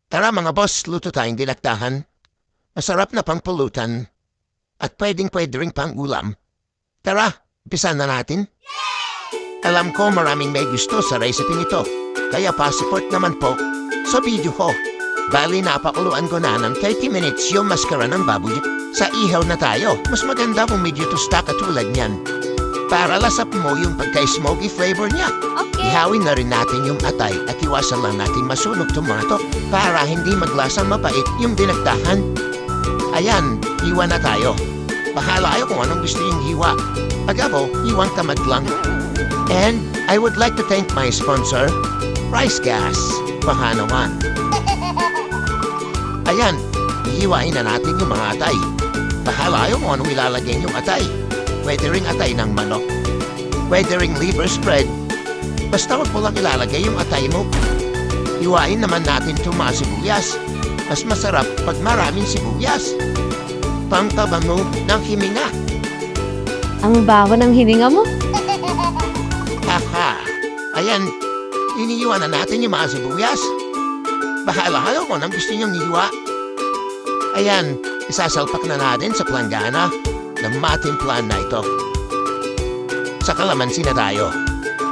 Tara mga boss, luto tayong dinakdahan. Masarap na pang pulutan. At pwedeng-pwede rin pang ulam. Tara, umpisan na natin. Alam ko maraming may gusto sa recipe nito. Kaya pa-support naman po sa video ko. Bali napakuluan ko na ng 30 minutes yung maskara ng baboy. Sa ihaw na tayo. Mas maganda kung medyo tusta katulad niyan. Para lasap mo yung pagka-smoky flavor niya. Okay. Ihawin na rin natin yung atay at iwasan lang natin masunog tomato para hindi maglasang mapait yung dinakdahan. Ayan, hiwa na tayo. Bahala kayo kung anong gusto yung hiwa. Pag ako, hiwang tamad lang. And I would like to thank my sponsor, Rice Gas, Pahanawan. Ayan, hihiwain na natin yung mga atay. Bahala kayo kung anong ilalagay yung atay. Pwede ring atay ng manok. Pwede ring liver spread. Basta wag mo lang ilalagay yung atay mo. Hiwain naman natin itong mga sibuyas. Mas masarap pag maraming sibuyas. Pangtabango ng himinga. Ang baho ng hininga mo? Haha. Ayan, iniiwan na natin yung mga sibuyas. Bahala kayo kung anong gusto niyong iwa. Ayan, isasalpak na natin sa planggana ng matimplan na ito. Sa kalamansi na tayo.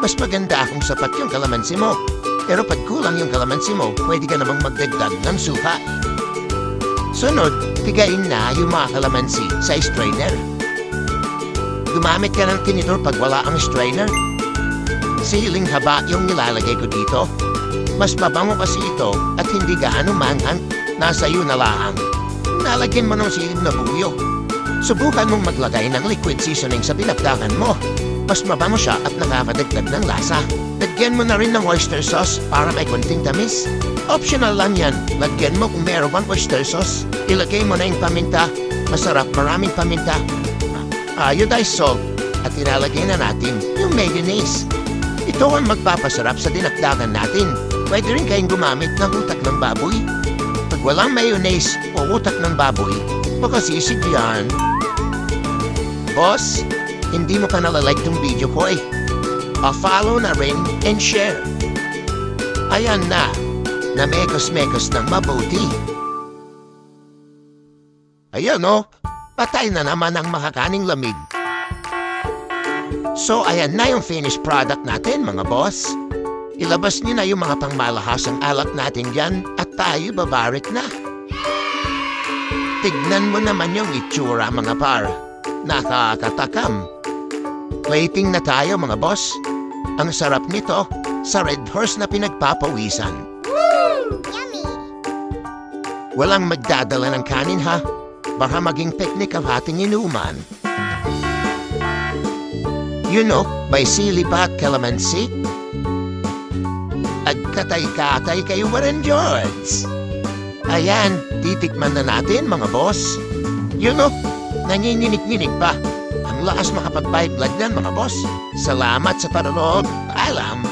Mas maganda kung sapat yung kalamansi mo. Pero pag kulang yung kalamansi mo, pwede ka namang magdagdag ng suka. Sunod, pigain na yung mga kalamansi sa strainer. Gumamit ka ng tinidor pag wala ang strainer. Siling haba yung nilalagay ko dito. Mas mabango kasi ito at hindi gaano manghang. Nasa iyo na lang. Nalagyan mo ng silid na buyo. Subukan mong maglagay ng liquid seasoning sa pinagdakan mo. Mas mabango siya at nakakadagdag ng lasa. Lagyan mo na rin ng oyster sauce para may konting tamis. Optional lang yan. Lagyan mo kung meron bang oyster sauce. Ilagay mo na yung paminta. Masarap, maraming paminta. Iodized salt. At ilalagay na natin yung mayonnaise. Ito ang magpapasarap sa dinakdakan natin. Pwede rin kayong gumamit ng utak ng baboy. Pag walang mayonnaise o utak ng baboy, makasisig yan. Boss, hindi mo pa nalalike tong video ko eh. Pa-follow na rin and share. Ayan na mekos-mekos ng mabuti. Ayan o, patay na naman ang makakaning lamig. So ayan na yung finished product natin mga boss. Ilabas niyo na yung mga pangmalahasang alat natin dyan at tayo babarik na. Tignan mo naman yung itsura mga par. Nakakatakam. Plating na tayo mga boss. Ang sarap nito sa Red Horse na pinagpapawisan. Yummy! Walang magdadala ng kanin ha. Baka maging picnic ang ating inuman. You know, may sili pa at calamansi. At katay-katay kayo pa rin, George. Ayan, titikman na natin mga boss. You know, nanginginig-nginig pa. Ang lakas makapag-vibe lag yan mga boss. Salamat sa panonood. Alam.